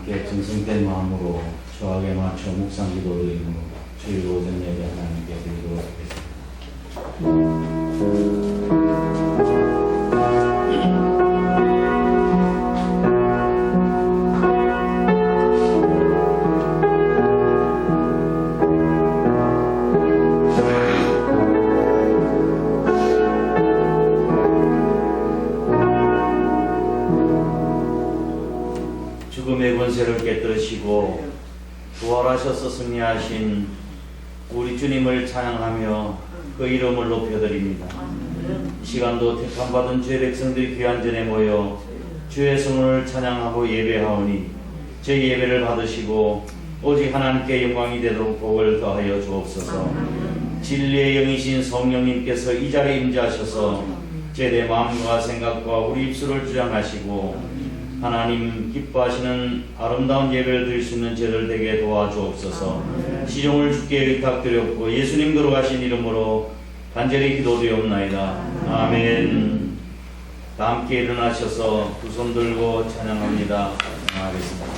함께 정성된 마음으로 저하게 맞춰 묵상 기도드리는 주일 오전 예배 하나님께 드리도록 하겠습니다. 죽음의 권세를 깨뜨리시고 부활하셔서 승리하신 우리 주님을 찬양하며 그 이름을 높여드립니다. 이 시간도 택함받은 주의 백성들이 귀한 전에 모여 주의 성을 찬양하고 예배하오니 저희 예배를 받으시고 오직 하나님께 영광이 되도록 복을 더하여 주옵소서. 진리의 영이신 성령님께서 이 자리에 임재하셔서 제 마음과 생각과 우리 입술을 주장하시고 하나님 기뻐하시는 아름다운 예배를 드릴 수 있는 저희들 되게 도와주옵소서. 시종을 주께 의탁드렸고 예수님 걸어가신 이름으로 간절히 기도드리옵나이다. 아멘. 다 함께 일어나셔서 두 손 들고 찬양합니다. 하겠습니다.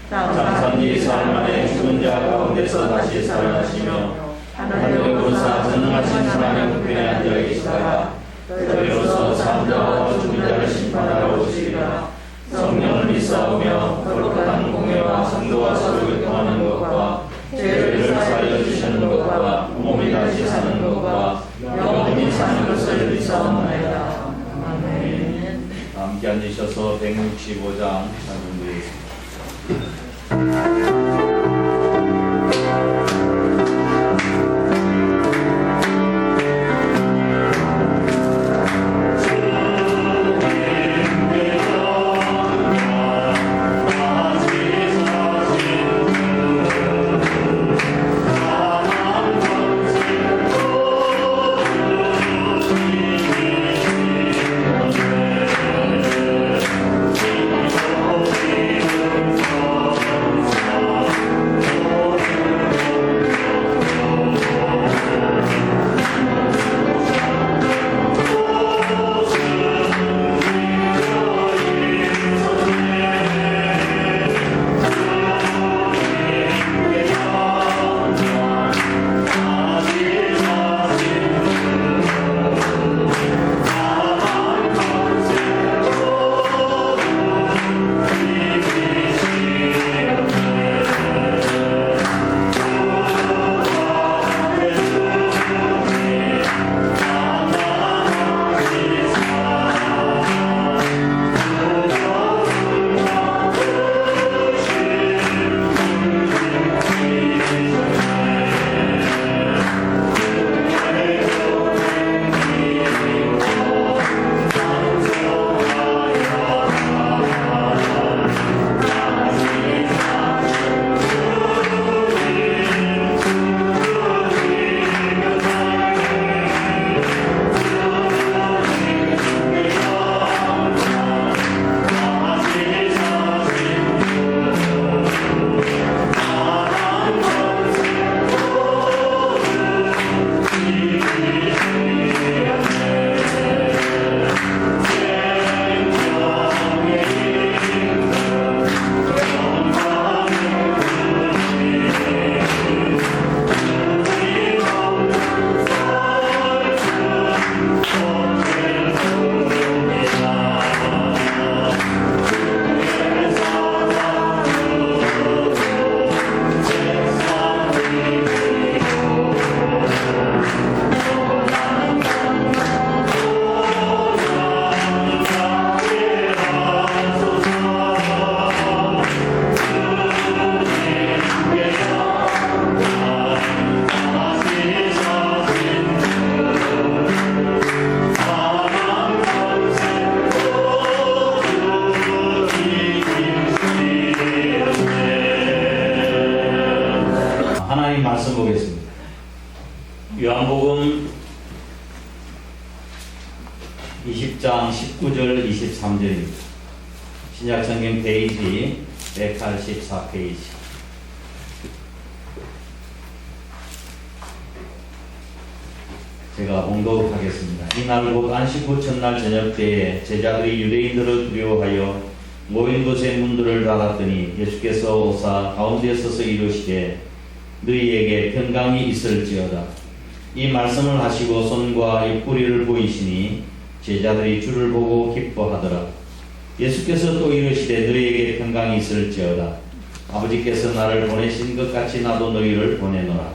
장사님 사흘 만에 죽은 자 가운데서 다시 살아나시며 하늘의 보사 전능하신 하나님 우편에 앉아 계시다가 저희로서 사람자와 죽은 자를 심판하러 오시리라. 성령을 믿사오며 거룩한 공회와 성도와 서로 교통하는 것과 죄를 사하여 주시는 것과 몸이 다시 사는 것과 영원히 사는 것을 믿사옵나이다. 아멘. 함께 앉으셔서 165장 찬송드리겠습니다. 주님 19절 23절입니다. 신약성경 페이지 184페이지. 제가 봉독하겠습니다. 이날 곧 안식 후 첫날 저녁 때에 제자들이 유대인들을 두려워하여 모인 곳의 문들을 닫았더니 예수께서 오사 가운데 서서 이르시되 너희에게 평강이 있을지어다. 이 말씀을 하시고 손과 옆구리를 보이시니 제자들이 주를 보고 기뻐하더라. 예수께서 또 이르시되 너희에게 평강이 있을지어다. 아버지께서 나를 보내신 것 같이 나도 너희를 보내노라.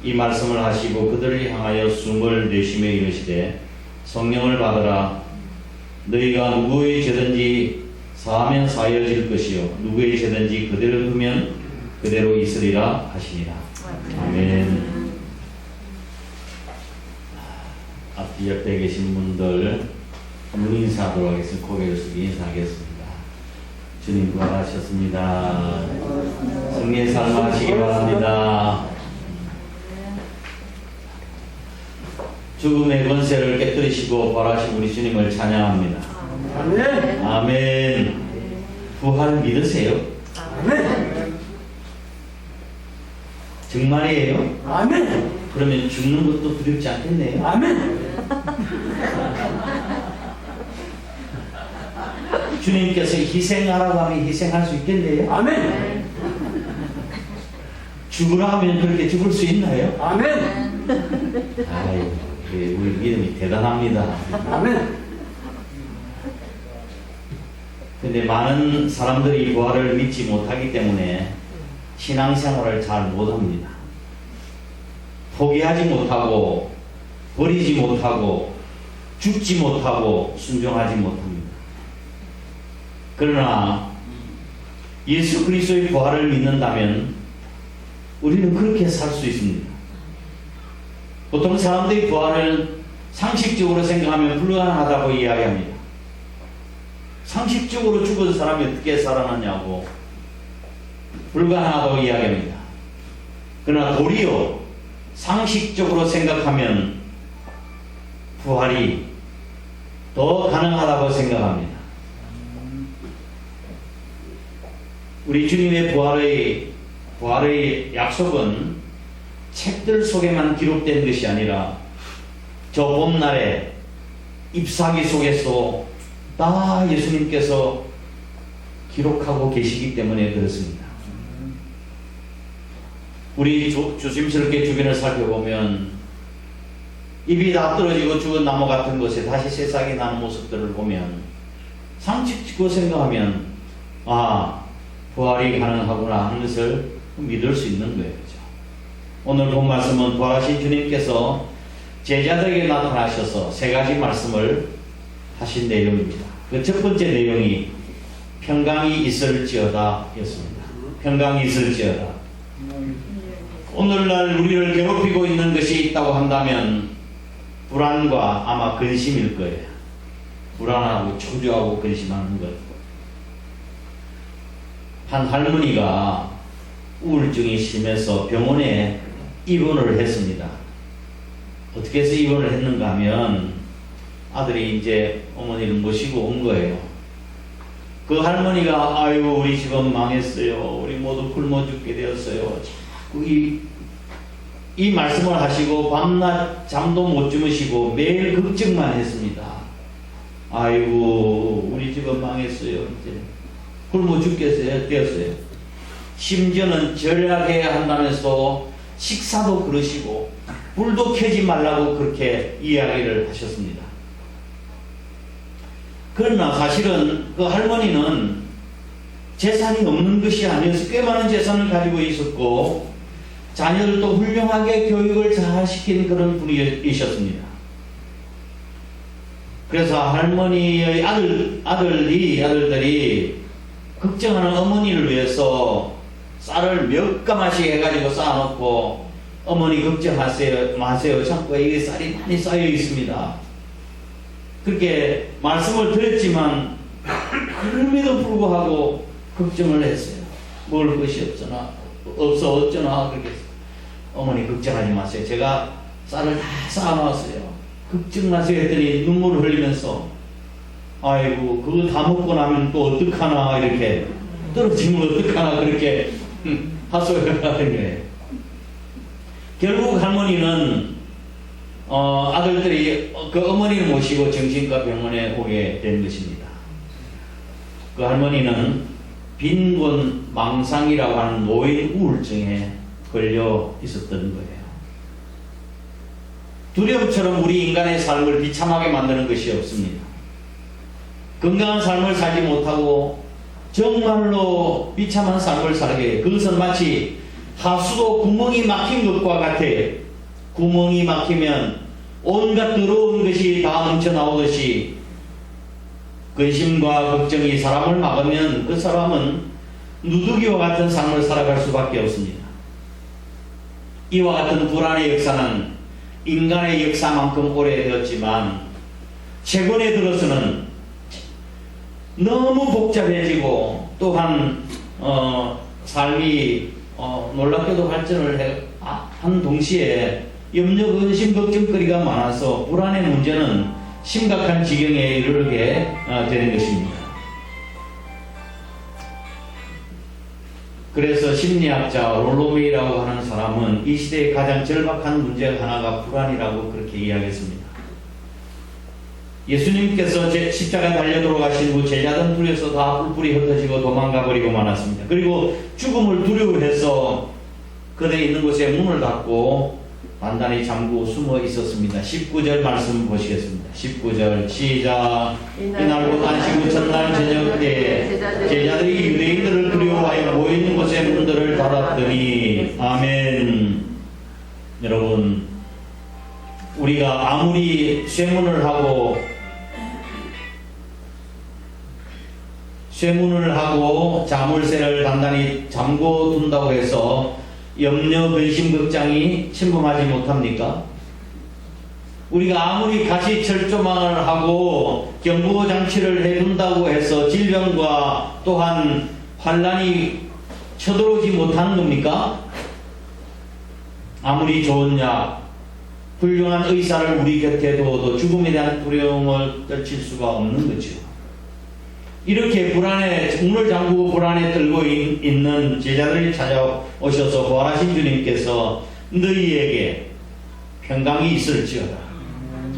이 말씀을 하시고 그들을 향하여 숨을 내쉬며 이르시되 성령을 받으라. 너희가 누구의 죄든지 사하면 사하여질 것이요 누구의 죄든지 그대로 두면 그대로 있으리라 하시니라. 아멘. 앞뒤 옆에 계신 분들 인사하도록 하겠습니다. 고개를 숙여 인사하겠습니다. 주님 부활하셨습니다. 승리의 삶 하시기 바랍니다. 죽음의 권세를 깨뜨리시고 부활하신 우리 주님을 찬양합니다. 아멘. 아멘. 부활 믿으세요? 아멘. 정말이에요? 아멘. 그러면 죽는 것도 두렵지 않겠네요? 아멘. 주님께서 희생하라고 하면 희생할 수 있겠네요? 아멘. 죽으라 하면 그렇게 죽을 수 있나요? 아멘. 아유, 우리 믿음이 대단합니다. 아멘. 근데 많은 사람들이 부활을 믿지 못하기 때문에 신앙생활을 잘 못합니다. 포기하지 못하고 버리지 못하고 죽지 못하고 순종하지 못합니다. 그러나 예수 그리스도의 부활을 믿는다면 우리는 그렇게 살 수 있습니다. 보통 사람들이 부활을 상식적으로 생각하면 불가능하다고 이야기합니다. 상식적으로 죽은 사람이 어떻게 살아났냐고 불가능하다고 이야기합니다. 그러나 도리어 상식적으로 생각하면 부활이 더 가능하다고 생각합니다. 우리 주님의 부활의 약속은 책들 속에만 기록된 것이 아니라 저 봄날에 잎사귀 속에서 다 예수님께서 기록하고 계시기 때문에 그렇습니다. 우리 조심스럽게 주변을 살펴보면 잎이 다 떨어지고 죽은 나무 같은 곳에 다시 새싹이 나는 모습들을 보면 상식적으로 생각하면 부활이 가능하구나 하는 것을 믿을 수 있는 거예요. 그렇죠? 오늘 본 말씀은 부활하신 주님께서 제자들에게 나타나셔서 세 가지 말씀을 하신 내용입니다. 그 첫 번째 내용이 평강이 있을지어다 였습니다. 평강이 있을지어다. 오늘날 우리를 괴롭히고 있는 것이 있다고 한다면 불안과 아마 근심일 거예요. 불안하고 초조하고 근심하는 것. 한 할머니가 우울증이 심해서 병원에 입원을 했습니다. 어떻게 해서 입원을 했는가 하면 아들이 이제 어머니를 모시고 온 거예요. 그 할머니가 아이고 우리 집은 망했어요. 우리 모두 굶어 죽게 되었어요. 자꾸 이 말씀을 하시고 밤낮 잠도 못 주무시고 매일 걱정만 했습니다. 아이고 우리 집은 망했어요. 이제 굶어 죽게 되었어요. 심지어는 절약해야 한다면서 식사도 그러시고 불도 켜지 말라고 그렇게 이야기를 하셨습니다. 그러나 사실은 그 할머니는 재산이 없는 것이 아니어서 꽤 많은 재산을 가지고 있었고 자녀들도 훌륭하게 교육을 잘 시킨 그런 분이셨습니다. 그래서 할머니의 아들들이 걱정하는 어머니를 위해서 쌀을 몇 가마씩 해가지고 쌓아놓고 어머니 걱정하세요 마세요 창고에 이게 쌀이 많이 쌓여 있습니다. 그렇게 말씀을 드렸지만 그럼에도 불구하고 걱정을 했어요. 먹을 것이 어쩌나 그렇게 어머니 걱정하지 마세요. 제가 쌀을 다 쌓아놨어요. 걱정 마세요 했더니 눈물을 흘리면서 아이고 그거 다 먹고 나면 또 어떡하나 이렇게 떨어지면 어떡하나 그렇게 하소연을 하는 거예요. 결국 할머니는 아들들이 그 어머니를 모시고 정신과 병원에 오게 된 것입니다. 그 할머니는 빈곤 망상이라고 하는 노인 우울증에 걸려 있었던 거예요. 두려움처럼 우리 인간의 삶을 비참하게 만드는 것이 없습니다. 건강한 삶을 살지 못하고 정말로 비참한 삶을 살게 해요. 그것은 마치 하수도 구멍이 막힌 것과 같아요. 구멍이 막히면 온갖 더러운 것이 다 넘쳐 나오듯이 근심과 걱정이 사람을 막으면 그 사람은 누더기와 같은 삶을 살아갈 수밖에 없습니다. 이와 같은 불안의 역사는 인간의 역사만큼 오래되었지만 최근에 들어서는 너무 복잡해지고 또한 삶이 놀랍게도 발전을 한 동시에 염려, 근심, 걱정거리가 많아서 불안의 문제는 심각한 지경에 이르게 되는 것입니다. 그래서 심리학자 롤로메이라고 하는 사람은 이 시대의 가장 절박한 문제 하나가 불안이라고 그렇게 이야기했습니다. 예수님께서 십자가에 달려 돌아가신 후 제자들은 두려워서 다 뿔뿔이 흩어지고 도망가 버리고 말았습니다. 그리고 죽음을 두려워해서 그대 있는 곳에 문을 닫고 단단히 잠그고 숨어 있었습니다. 19절 말씀 보시겠습니다. 19절 시작. 이날 곧 안식 후 첫날 저녁 때 제자들이 유대인들을 두려워하여 모이는 곳에 문들을 닫았더니 아멘. 여러분 우리가 아무리 쇠문을 하고 자물쇠를 단단히 잠궈 둔다고 해서 염려, 근심, 걱정이 침범하지 못합니까? 우리가 아무리 가시 철조망을 하고 경보 장치를 해둔다고 해서 질병과 또한 환란이 쳐들어오지 못하는 겁니까? 아무리 좋은 약, 훌륭한 의사를 우리 곁에 둬도 죽음에 대한 두려움을 떨칠 수가 없는 거죠. 이렇게 불안에 문을 잠그고 불안에 떨고 있는 제자들이 찾아오셔서 부활하신 주님께서 너희에게 평강이 있을지어다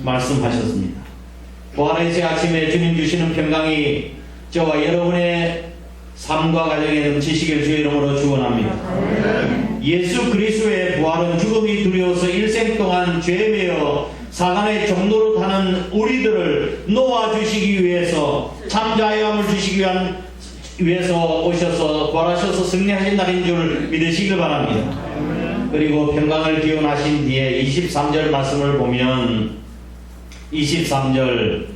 말씀하셨습니다. 부활의 새 아침에 주님 주시는 평강이 저와 여러분의 삶과 가정에 넘치시길 주의 이름으로 축원합니다. 예수 그리스도의 부활은 죽음이 두려워서 일생 동안 죄매어 사단의 종로로 타는 우리들을 놓아주시기 위해서 참자유함을 주시기 위해서 오셔서 부활하셔서 승리하신 날인 줄 믿으시길 바랍니다. 그리고 평강을 기원하신 뒤에 23절 말씀을 보면 23절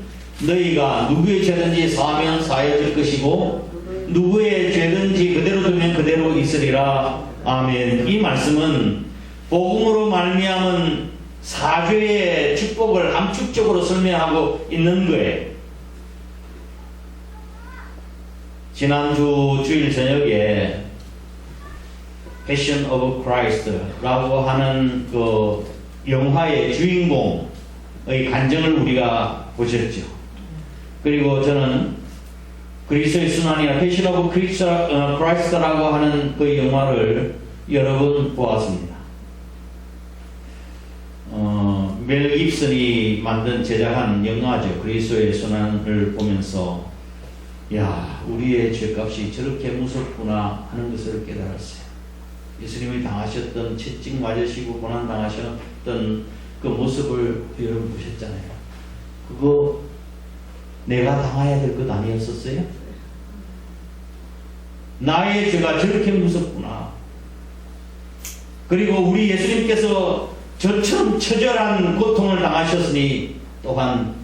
너희가 누구의 죄든지 사하면 사해질 것이고 누구의 죄든지 그대로 두면 그대로 있으리라. 아멘. 이 말씀은 복음으로 말미암은 사죄의 축복을 함축적으로 설명하고 있는 거예요. 지난주 주일 저녁에 Passion of Christ라고 하는 그 영화의 주인공의 간증을 우리가 보셨죠. 그리고 저는 그리스도의 순환이나 Passion of Christ라고 하는 그 영화를 여러 번 보았습니다. 멜 깁슨이 제작한 영화죠. 그리스도의 순환을 보면서 야, 우리의 죄값이 저렇게 무섭구나 하는 것을 깨달았어요. 예수님이 당하셨던 채찍 맞으시고 고난 당하셨던 그 모습을 여러분 보셨잖아요. 그거 내가 당해야 될 것 아니었었어요? 나의 죄가 저렇게 무섭구나. 그리고 우리 예수님께서 저처럼 처절한 고통을 당하셨으니 또한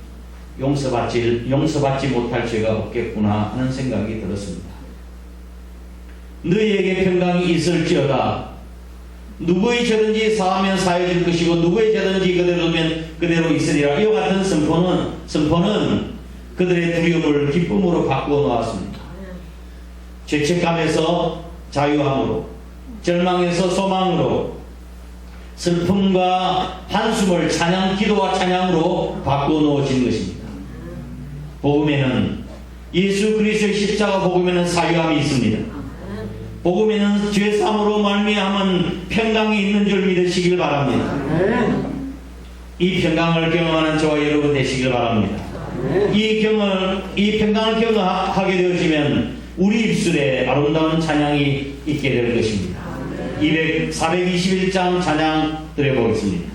용서받지 못할 죄가 없겠구나 하는 생각이 들었습니다. 너희에게 평강이 있을지어다. 누구의 죄든지 사하면 사해질 것이고 누구의 죄든지 그대로 두면 그대로 있으리라. 이와 같은 선포는 그들의 두려움을 기쁨으로 바꾸어 놓았습니다. 죄책감에서 자유함으로, 절망에서 소망으로, 슬픔과 한숨을 기도와 찬양으로 바꾸어 놓으신 것입니다. 복음에는 예수 그리스도의 십자가 복음에는 사유함이 있습니다. 복음에는 죄사함으로 말미암은 평강이 있는 줄 믿으시길 바랍니다. 이 평강을 경험하는 저와 여러분 되시길 바랍니다. 이 평강을 경험하게 되어지면 우리 입술에 아름다운 찬양이 있게 될 것입니다. 421장 찬양 드려보겠습니다.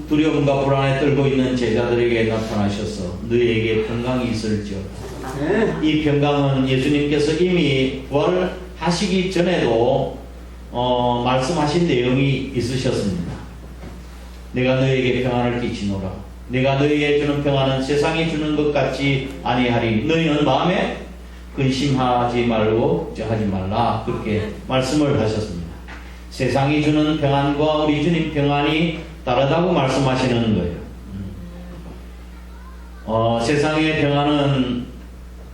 두려움과 불안에 떨고 있는 제자들에게 나타나셔서 너희에게 평강이 있을지어다. 이 평강은 예수님께서 이미 부활하시기 전에도 말씀하신 내용이 있으셨습니다. 내가 너희에게 평안을 끼치노라. 내가 너희에게 주는 평안은 세상이 주는 것 같지 아니하리. 너희는 마음에 근심하지 말고 하지 말라. 그렇게 말씀을 하셨습니다. 세상이 주는 평안과 우리 주님 평안이 다르다고 말씀하시는 거예요. 세상의 평안은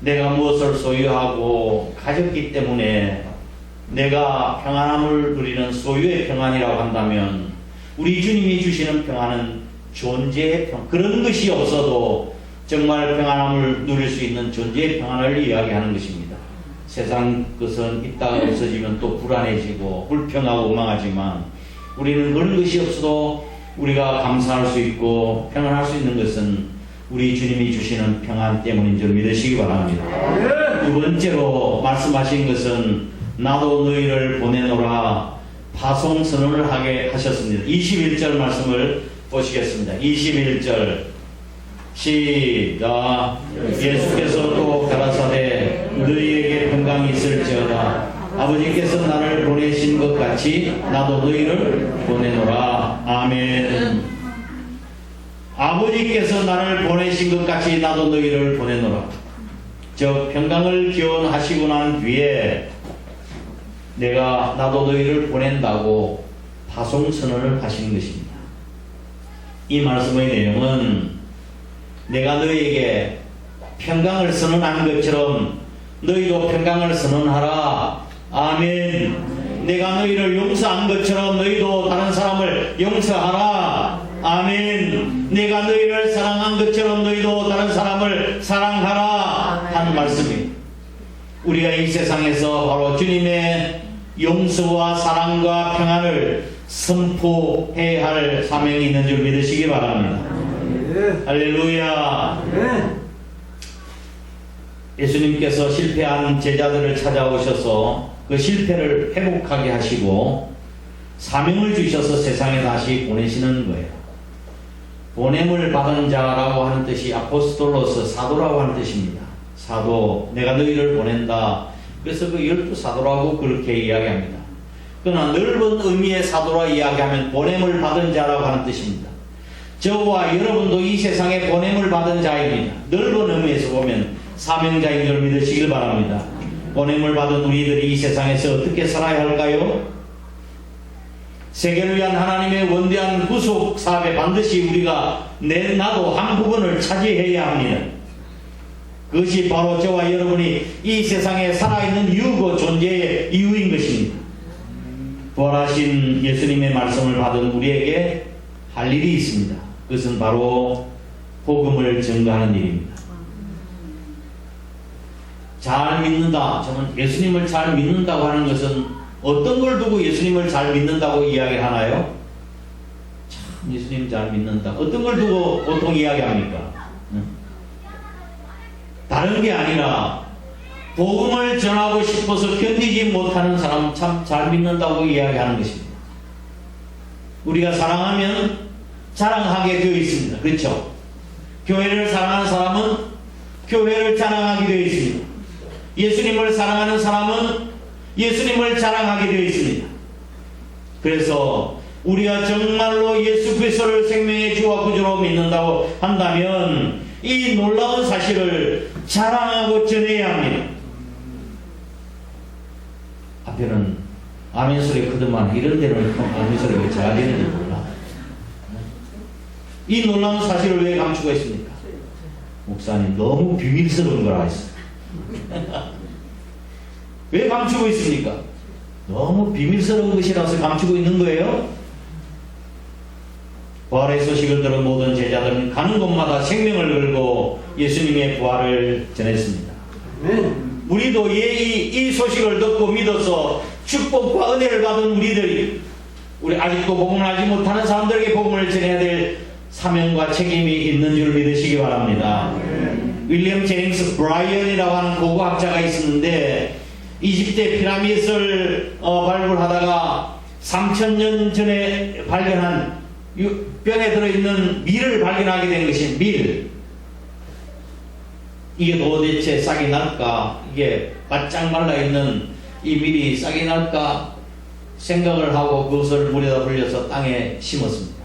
내가 무엇을 소유하고 가졌기 때문에 내가 평안함을 누리는 소유의 평안이라고 한다면, 우리 주님이 주시는 평안은 존재의 그런 것이 없어도 정말 평안함을 누릴 수 있는 존재의 평안을 이야기하는 것입니다. 세상 것은 있다가 없어지면 또 불안해지고 불평하고 망하지만, 우리는 그런 것이 없어도 우리가 감사할 수 있고 평안할 수 있는 것은 우리 주님이 주시는 평안 때문인 줄 믿으시기 바랍니다. 두 번째로 말씀하신 것은 나도 너희를 보내노라 파송 선언을 하게 하셨습니다. 21절 말씀을 보시겠습니다. 21절 시작. 예수께서 또 가라사대 너희에게 평강이 있을지어다. 아버지께서 나를 보내신 것 같이 나도 너희를 보내노라. 아멘. 아버지께서 나를 보내신 것 같이 나도 너희를 보내노라. 저 평강을 기원하시고 난 뒤에 내가 나도 너희를 보낸다고 파송 선언을 하시는 것입니다. 이 말씀의 내용은 내가 너희에게 평강을 선언한 것처럼 너희도 평강을 선언하라. 아멘. 내가 너희를 용서한 것처럼 너희도 다른 사람을 용서하라. 아멘. 내가 너희를 사랑한 것처럼 너희도 다른 사람을 사랑하라 하는 말씀입니다. 우리가 이 세상에서 바로 주님의 용서와 사랑과 평안을 선포해야 할 사명이 있는 줄 믿으시기 바랍니다. 할렐루야. 예수님께서 실패한 제자들을 찾아오셔서 그 실패를 회복하게 하시고 사명을 주셔서 세상에 다시 보내시는 거예요. 보냄을 받은 자라고 하는 뜻이 아포스톨로스, 사도라고 하는 뜻입니다. 사도, 내가 너희를 보낸다. 그래서 그 12사도라고 그렇게 이야기합니다. 그러나 넓은 의미의 사도라 이야기하면 보냄을 받은 자라고 하는 뜻입니다. 저와 여러분도 이 세상에 보냄을 받은 자입니다. 넓은 의미에서 보면 사명자인 줄 믿으시길 바랍니다. 보냄을 받은 우리들이 이 세상에서 어떻게 살아야 할까요? 세계를 위한 하나님의 원대한 구속 사업에 반드시 우리가 나도 한 부분을 차지해야 합니다. 그것이 바로 저와 여러분이 이 세상에 살아있는 이유고 존재의 이유인 것입니다. 부활하신 예수님의 말씀을 받은 우리에게 할 일이 있습니다. 그것은 바로 복음을 증거하는 일입니다. 잘 믿는다. 저는 예수님을 잘 믿는다고 하는 것은 어떤 걸 두고 예수님을 잘 믿는다고 이야기하나요? 참 예수님 잘 믿는다. 어떤 걸 두고 보통 이야기합니까? 다른 게 아니라 복음을 전하고 싶어서 견디지 못하는 사람 참 잘 믿는다고 이야기하는 것입니다. 우리가 사랑하면 자랑하게 되어 있습니다. 그렇죠? 교회를 사랑하는 사람은 교회를 자랑하게 되어 있습니다. 예수님을 사랑하는 사람은 예수님을 자랑하게 되어 있습니다. 그래서 우리가 정말로 예수 그리스도를 생명의 주와 구주로 믿는다고 한다면 이 놀라운 사실을 자랑하고 전해야 합니다. 앞에는 아멘 소리 크더만 이런 데는 아멘 소리가 왜 제가 되는지 몰라. 이 놀라운 사실을 왜 감추고 있습니까? 목사님 너무 비밀스러운 걸 아셨어요. 왜 감추고 있습니까? 너무 비밀스러운 것이라서 감추고 있는 거예요. 부활의 소식을 들은 모든 제자들은 가는 곳마다 생명을 걸고 예수님의 부활을 전했습니다. 우리도 이 소식을 듣고 믿어서 축복과 은혜를 받은 우리 아직도 복음을 알지 못하는 사람들에게 복음을 전해야 될 사명과 책임이 있는 줄 믿으시기 바랍니다. 윌리엄 제임스 브라이언이라고 하는 고고학자가 있었는데 이집트의 피라미드를 발굴하다가 3000년 전에 발견한 병에 들어있는 밀을 발견하게 된 것이 밀. 이게 도대체 싹이 날까? 이게 바짝 말라있는 이 밀이 싹이 날까? 생각을 하고 그것을 물에다 불려서 땅에 심었습니다.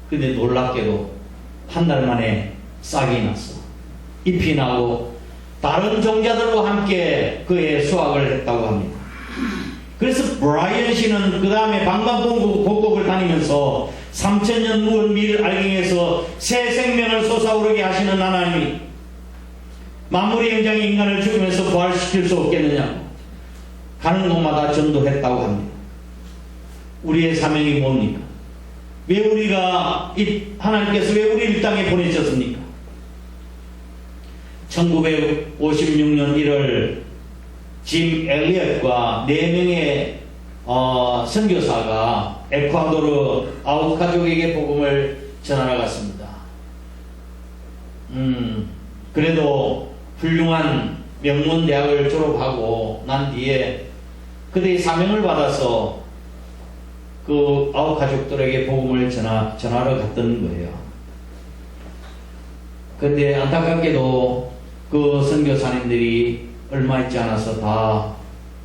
그런데 놀랍게도 한 달 만에 싹이 났어. 잎이 나고 다른 종자들과 함께 그의 수확을 했다고 합니다. 그래서 브라이언 씨는 그 다음에 방방곡곡을 다니면서 3000년 묵은 밀 알갱이에서 새 생명을 솟아오르게 하시는 하나님이 만물의 영장이 인간을 죽이면서 부활시킬 수 없겠느냐? 가는 곳마다 전도했다고 합니다. 우리의 사명이 뭡니까? 왜 하나님께서 왜 우리를 이 땅에 보내셨습니까? 1956년 1월 짐 엘리엇과 4명의 선교사가 에콰도르 아우카족에게 복음을 전하러 갔습니다. 그래도 훌륭한 명문 대학을 졸업하고 난 뒤에 그들이 사명을 받아서 그 아우카족들에게 복음을 전하러 갔던 거예요. 그런데 안타깝게도 그 선교사님들이 얼마 있지 않아서 다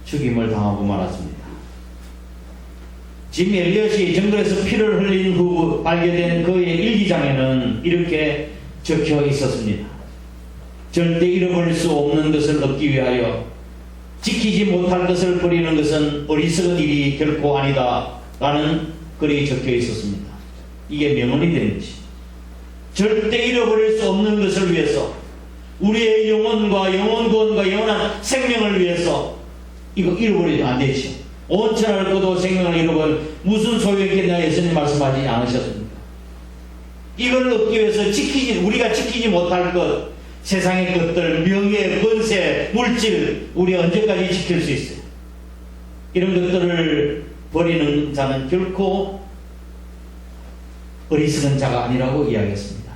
죽임을 당하고 말았습니다. 짐 엘리엇이 정글에서 피를 흘린 후 발견된 그의 일기장에는 이렇게 적혀 있었습니다. 절대 잃어버릴 수 없는 것을 얻기 위하여 지키지 못할 것을 버리는 것은 어리석은 일이 결코 아니다 라는 글이 적혀 있었습니다. 이게 명언이 되는 것입니다. 절대 잃어버릴 수 없는 것을 위해서 우리의 영혼과 영혼권과 영원한 생명을 위해서 이거 잃어버리면 안 되죠. 온 천하를 꺼도 생명을 잃어버리면 무슨 소용있겠냐 예수님 말씀하지 않으셨습니까? 이걸 얻기 위해서 우리가 지키지 못할 것, 세상의 것들, 명예, 권세, 물질, 우리가 언제까지 지킬 수 있어요? 이런 것들을 버리는 자는 결코 어리석은 자가 아니라고 이야기했습니다.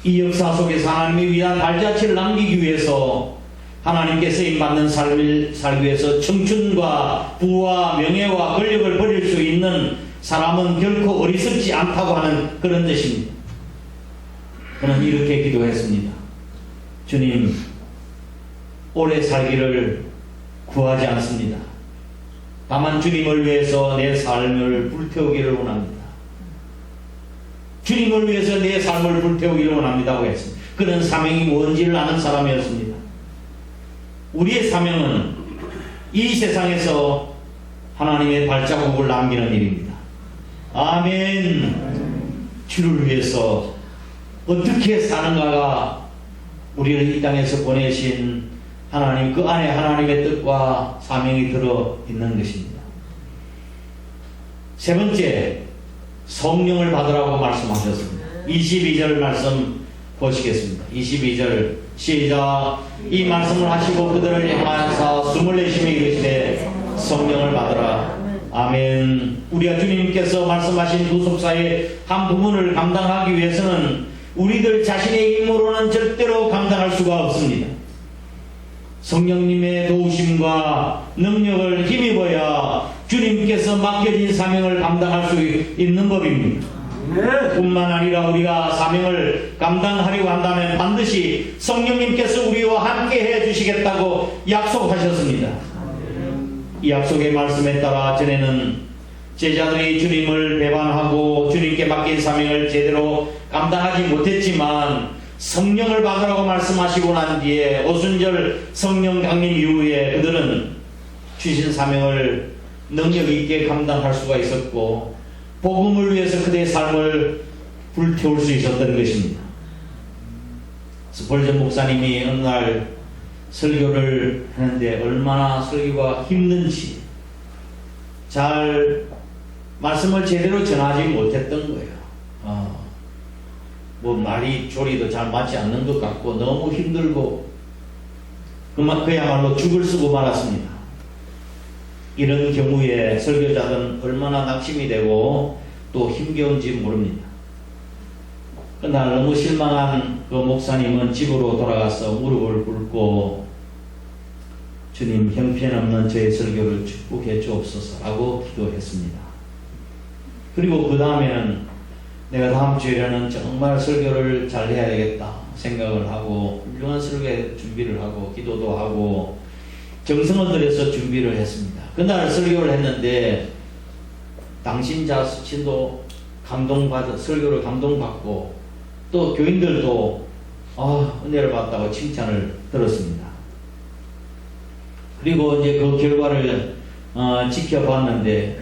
이 역사 속에서 하나님이 위대한 발자취를 남기기 위해서 하나님께 쓰임받는 삶을 살기 위해서 청춘과 부와 명예와 권력을 버릴 수 있는 사람은 결코 어리석지 않다고 하는 그런 뜻입니다. 저는 이렇게 기도했습니다. 주님, 오래 살기를 구하지 않습니다. 다만 주님을 위해서 내 삶을 불태우기를 원합니다. 주님을 위해서 내 삶을 불태우기를 원합니다고 했습니다. 그는 사명이 뭔지를 아는 사람이었습니다. 우리의 사명은 이 세상에서 하나님의 발자국을 남기는 일입니다. 아멘. 주를 위해서 어떻게 사는가가 우리를 이 땅에서 보내신 하나님, 그 안에 하나님의 뜻과 사명이 들어 있는 것입니다. 세 번째, 성령을 받으라고 말씀하셨습니다. 22절 말씀 보시겠습니다. 22절 시작. 이 말씀을 하시고 그들을 향하사 숨을 내쉬며 이르시되 성령을 받으라. 아멘. 우리가 주님께서 말씀하신 구속사의 한 부분을 감당하기 위해서는 우리들 자신의 힘으로는 절대로 감당할 수가 없습니다. 성령님의 도우심과 능력을 힘입어야 주님께서 맡겨진 사명을 감당할 수 있는 법입니다. 뿐만 아니라 우리가 사명을 감당하려고 한다면 반드시 성령님께서 우리와 함께 해주시겠다고 약속하셨습니다. 이 약속의 말씀에 따라 전에는 제자들이 주님을 배반하고 주님께 맡긴 사명을 제대로 감당하지 못했지만 성령을 받으라고 말씀하시고 난 뒤에 오순절 성령 강림 이후에 그들은 주신 사명을 능력 있게 감당할 수가 있었고 복음을 위해서 그들의 삶을 불태울 수 있었던 것입니다. 스펄전 목사님이 어느 날 설교를 하는데 얼마나 설교가 힘든지 잘 말씀을 제대로 전하지 못했던 거예요. 뭐 말이 조리도 잘 맞지 않는 것 같고 너무 힘들고 그야말로 죽을 쓰고 말았습니다. 이런 경우에 설교자들은 얼마나 낙심이 되고 또 힘겨운지 모릅니다. 그날 너무 실망한 그 목사님은 집으로 돌아가서 무릎을 꿇고 주님 형편없는 저의 설교를 축복해 주옵소서라고 기도했습니다. 그리고 그 다음에는 내가 다음 주에는 정말 설교를 잘 해야 되겠다 생각을 하고 훌륭한 설교 준비를 하고 기도도 하고 정성을 들여서 준비를 했습니다. 그날 설교를 했는데 당신 자신도 설교를 감동받고 또 교인들도 은혜를 받다고 칭찬을 들었습니다. 그리고 이제 그 결과를 지켜봤는데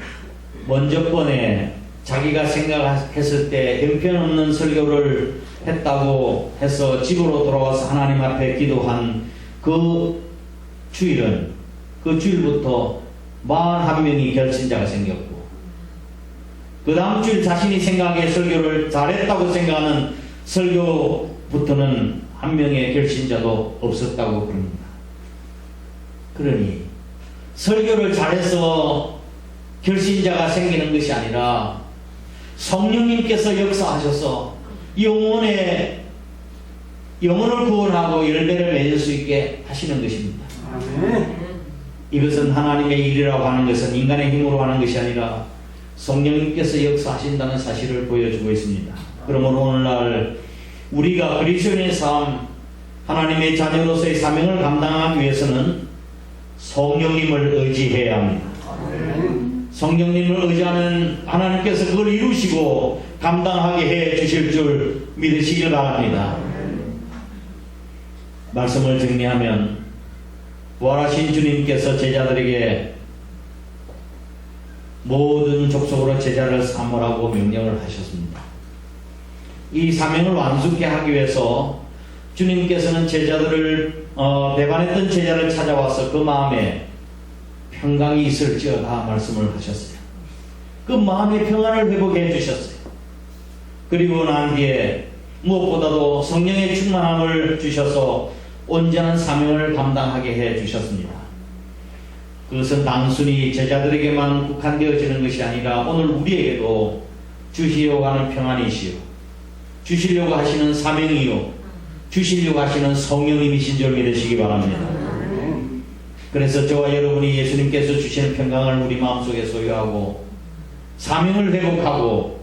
먼저 번에 자기가 생각했을 때 형편없는 설교를 했다고 해서 집으로 돌아와서 하나님 앞에 기도한 그 주일부터 41명이 결신자가 생겼고 그 다음 주일 자신이 생각해 설교를 잘했다고 생각하는 설교부터는 한 명의 결신자도 없었다고 그럽니다. 그러니 설교를 잘해서 결신자가 생기는 것이 아니라 성령님께서 역사하셔서 영혼을 구원하고 열매를 맺을 수 있게 하시는 것입니다. 이것은 하나님의 일이라고 하는 것은 인간의 힘으로 하는 것이 아니라 성령님께서 역사하신다는 사실을 보여주고 있습니다. 그러므로 오늘날 우리가 그리스도인의 삶, 하나님의 자녀로서의 사명을 감당하기 위해서는 성령님을 의지해야 합니다. 성령님을 의지하면 하나님께서 그걸 이루시고 감당하게 해 주실 줄 믿으시길 바랍니다. 말씀을 정리하면 부활하신 주님께서 제자들에게 모든 족속으로 제자를 삼으라고 명령을 하셨습니다. 이 사명을 완수케 하기 위해서 주님께서는 제자들을 배반했던 제자를 찾아와서 그 마음에 평강이 있을지어다 말씀을 하셨어요. 그 마음의 평안을 회복해 주셨어요. 그리고 난 뒤에 무엇보다도 성령의 충만함을 주셔서 온전한 사명을 감당하게 해 주셨습니다. 그것은 단순히 제자들에게만 국한되어지는 것이 아니라 오늘 우리에게도 주시려고 하는 평안이시요, 주시려고 하시는 사명이요, 주시려고 하시는 성령님이신 줄 믿으시기 바랍니다. 그래서 저와 여러분이 예수님께서 주시는 평강을 우리 마음속에 소유하고 사명을 회복하고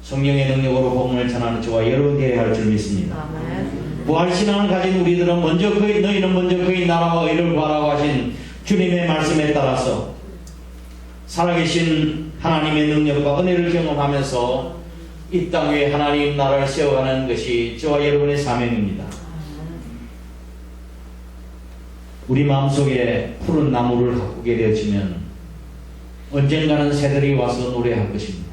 성령의 능력으로 복음을 전하는 저와 여러분 되어야 할 줄 믿습니다. 아멘. 부활신앙을 가진 우리들은 너희는 먼저 그의 나라와 의를 구하라고 하신 주님의 말씀에 따라서 살아계신 하나님의 능력과 은혜를 경험하면서 이 땅 위에 하나님 나라를 세워가는 것이 저와 여러분의 사명입니다. 우리 마음속에 푸른 나무를 가꾸게 되어지면 언젠가는 새들이 와서 노래할 것입니다.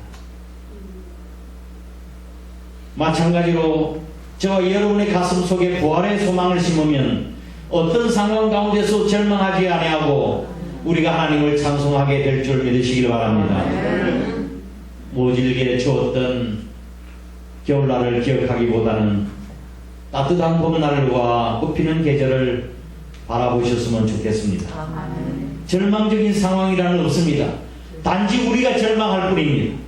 마찬가지로 저와 여러분의 가슴 속에 부활의 소망을 심으면 어떤 상황 가운데서 절망하지 아니하고 우리가 하나님을 찬송하게 될 줄 믿으시길 바랍니다. 모질게 추웠던 겨울날을 기억하기보다는 따뜻한 봄날과 꽃피는 계절을 바라보셨으면 좋겠습니다. 절망적인 상황이라는 없습니다. 단지 우리가 절망할 뿐입니다.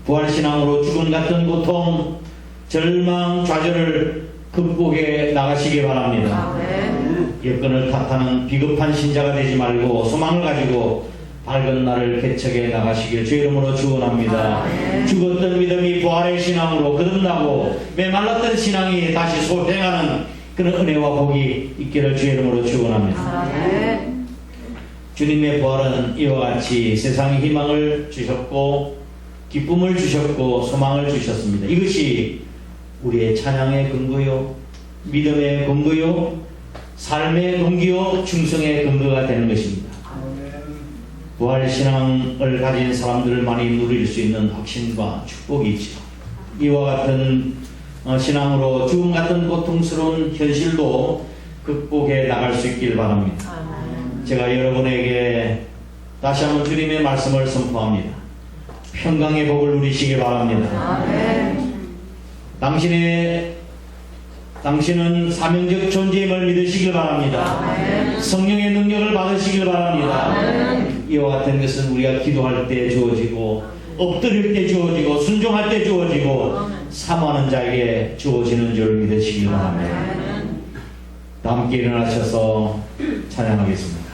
부활신앙으로 죽음 같은 고통, 절망, 좌절을 극복해 나가시기 바랍니다. 여건을 탓하는 비겁한 신자가 되지 말고 소망을 가지고 밝은 날을 개척해 나가시길 주 이름으로 축원합니다. 죽었던 믿음이 부활의 신앙으로 거듭나고 메말랐던 신앙이 다시 소생하는 그런 은혜와 복이 있기를 주 이름으로 축원합니다. 주님의 부활은 이와 같이 세상에 희망을 주셨고 기쁨을 주셨고 소망을 주셨습니다. 이것이 우리의 찬양의 근거요, 믿음의 근거요, 삶의 동기요, 충성의 근거가 되는 것입니다. 부활신앙을 가진 사람들을 많이 누릴 수 있는 확신과 축복이 있죠. 이와 같은 신앙으로 죽음 같은 고통스러운 현실도 극복해 나갈 수 있길 바랍니다. 제가 여러분에게 다시 한번 주님의 말씀을 선포합니다. 평강의 복을 누리시기 바랍니다. 당신은 사명적 존재임을 믿으시길 바랍니다. 성령의 능력을 받으시길 바랍니다. 이와 같은 것은 우리가 기도할 때 주어지고 엎드릴 때 주어지고 순종할 때 주어지고 사모하는 자에게 주어지는 줄 믿으시길 바랍니다. 다 함께 일어나셔서 찬양하겠습니다.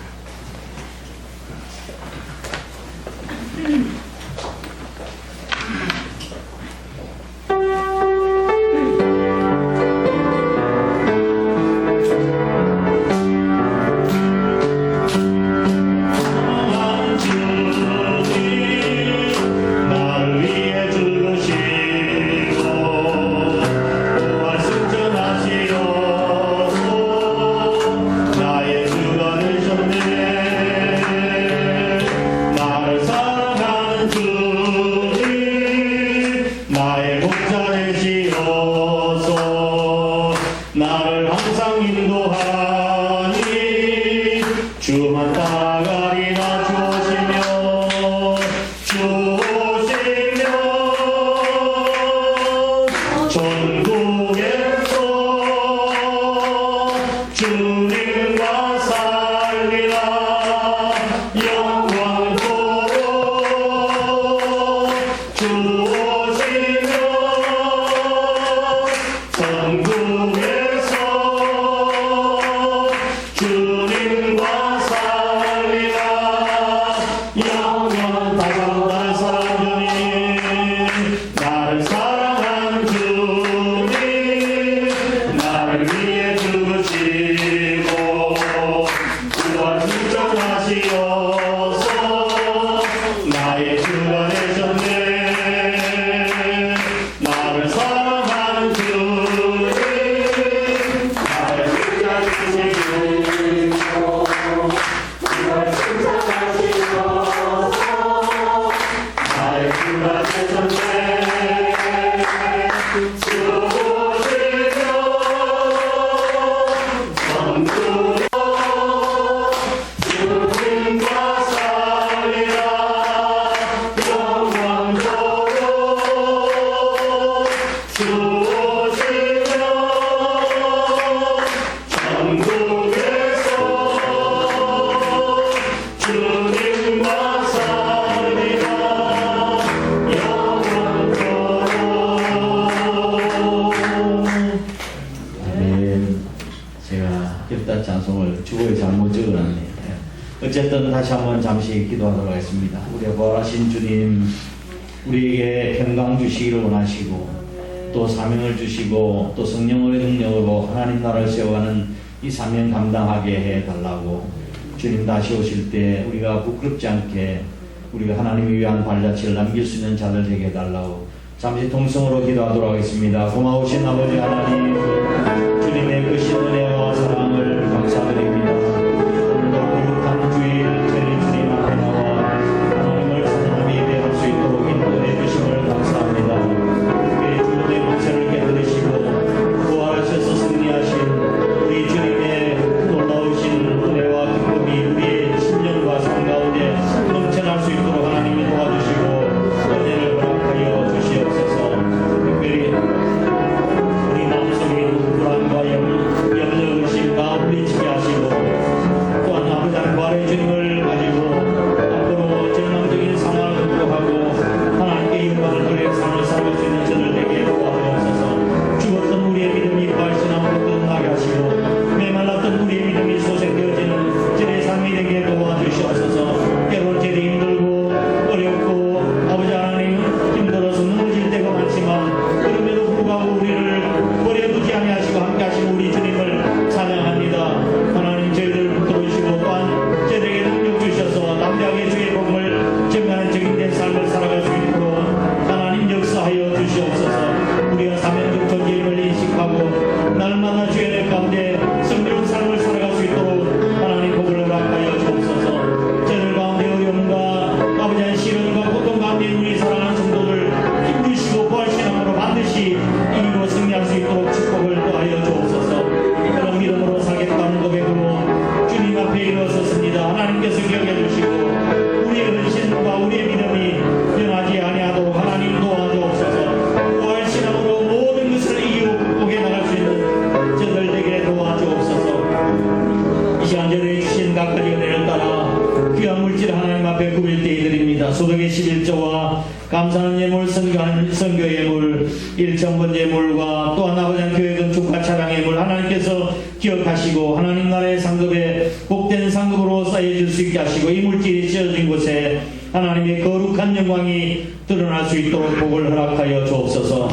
어쨌든 다시 한번 잠시 기도하도록 하겠습니다. 우리 부활하신 주님, 우리에게 평강 주시기를 원하시고 또 사명을 주시고 또 성령의 능력으로 하나님 나라를 세워가는 이 사명 감당하게 해달라고 주님 다시 오실 때 우리가 부끄럽지 않게 우리가 하나님을 위한 발자취를 남길 수 있는 자들 되게 해달라고 잠시 동성으로 기도하도록 하겠습니다. 고마우신 아버지 하나님, 주님의 크신 은혜와 사랑을 감사드립니다. 오늘도 거룩한 주일 저희 주님 앞에 나와 하나님을 찬양하며 예배할 수 있도록 인도해 주심을 감사합니다. 우리 주님의 목소리를 깨뜨리시고 부활하셔서 승리하신 우리 주님의 놀라우신 은혜와 기쁨이 우리의 심령과 삶 가운데 넘쳐날 수 있도록 하나님이 도와주시고 은혜를 허락하여 주시옵소서. 특별히 우리 마음속에 있는 불안과 염려, 의심과 물리치게 하시고 또한 아버지 부활의 주님을 가지고 앞으로 절망적인 상황을 극복하고 하나님께 영광을 돌려 삶을 살아갈 수 있는 저들 되게 도와주옵소서. 죽었던 우리의 믿음이 부활신앙으로 끝나게 하시고 메말랐던 우리의 믿음이 소생되어지는 저의 삶이 되게 도와주시옵소서. 때로는 제대 힘들고 어렵고 아버지 하나님 힘들어서 넘어질 때가 많지만 그럼에도 불구하고 우리를 버려두지 아니하시고 함께 하시고 우리 주님을 찬양합니다. 하나님 저희를 붙들어주시고 또한 저희에게 능력 주셔서 담대하게 주의 복음을 전하는 적인된 삶을 살아갈 수 있도록 하나님 역사하여 주시옵소서. 우리가 사명적 존재임을 인식하고 날마다 주의 내 가운데 성령 삶을 살아갈 수 있도록 하나님 복을 허락하여 주옵소서. 저들 가운데 어려움과 아버지의 시련과 고통 가운데 우리 사랑하는 성도들 힘주시고 부활신앙으로 반드시 이기고 승리할 수 있도록 축복을 더하여 주옵소서. 그런 믿음으로 살겠다는 고백으로 주님 앞에 일어섰습니다. 하나님께서 기억해 주시고 우리의 근신과 우리의 믿음이 변하지 아니하도록 하나님 도와주옵소서. 부활신앙으로 모든 것을 이기고 극복해 나갈 수 있는 저들 되게 도와주옵소서. 이 시간 저희에 주신 각가지 은혜를 따라 귀한 물질 하나님 앞에 구빌 때 드립니다. 소득의 11조와 감사하는 예물, 선교 예물, 일천번 예물과 또한 아버지 교회 건축과 차량 예물 하나님께서 기억하시고 하나님 나라의 상급에 복된 상급으로 쌓여질 수 있게 하시고 이 물질이 씌어진 곳에 하나님의 거룩한 영광이 드러날 수 있도록 복을 허락하여 주옵소서.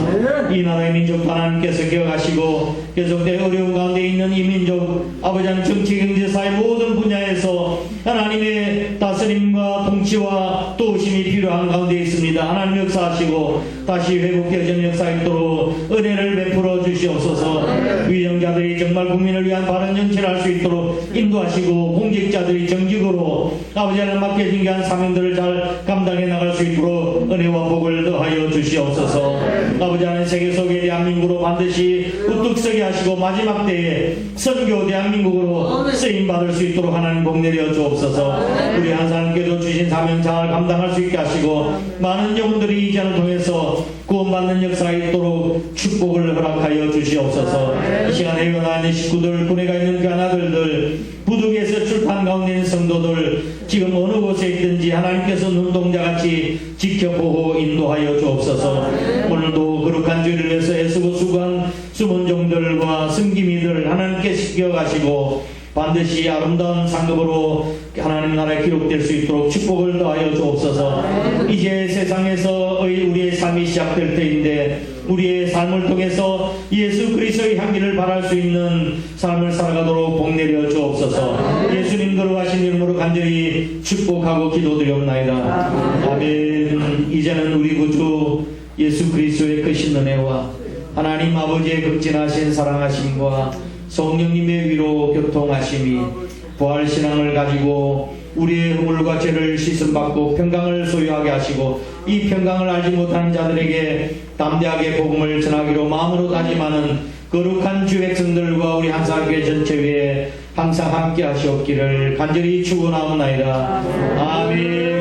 이 나라의 민족 하나님께서 기억하시고 계속된 어려운 가운데 있는 이 민족 아버지 하나님 정치 경제사의 모든 분야에서 하나님의 다스림과 통치와 도우심이 필요한 가운데 있습니다. 하나님 역사하시고 다시 회복되어지는 역사 있도록 은혜를 베풀어 주시옵소서. 위정자들이 정말 국민을 위한 바른 정치를 할 수 있도록 인도하시고 공직자들이 정직으로 아버지 하나님 맡겨진 귀한 사명들을 잘 감당해 나갈 수 있도록 은혜와 복을 더하여 주시옵소서. 아버지 하나님 세계 속의 대한민국으로 반드시 우뚝 서게 하시고 마지막 때에 선교 대한민국으로 쓰임받을 수 있도록 하나님 복 내려 주옵소서. 우리 한 사람께도 주신 사명 잘 감당할 수 있게 하시고 많은 영혼들이 이 잔을 통해서 구원받는 역사가 있도록 축복을 허락하여 주시옵소서. 이 시간에 회원아 있는 식구들, 군에가 있는 그 아들들, 부득에서 출판 가운데 있는 성도들 지금 어느 곳에 있든지 하나님께서 눈동자같이 지켜보고 인도하여 주옵소서. 오늘도 거룩한 주를 위해서 애쓰고 수고한 숨은 종들과 승기미들 하나님께서 기억하시고 반드시 아름다운 상급으로 하나님 나라에 기록될 수 있도록 축복을 더하여 주옵소서. 이제 세상에서 우리의 삶이 시작될 때인데 우리의 삶을 통해서 예수 그리스도의 향기를 발할 수 있는 삶을 살아가도록 복 내려 주옵소서. 예수님 거룩하신 이름으로 간절히 축복하고 기도드리옵나이다. 아멘. 이제는 우리 구주 예수 그리스도의 크신 은혜와 하나님 아버지의 극진하신 사랑하심과 성령님의 위로 교통하심이 부활신앙을 가지고 우리의 허물과 죄를 씻음받고 평강을 소유하게 하시고 이 평강을 알지 못하는 자들에게 담대하게 복음을 전하기로 마음으로 다짐하는 거룩한 주 백성들과 우리 한사교회 전체 위에 항상 함께 하시옵기를 간절히 축원하옵나이다. 아멘.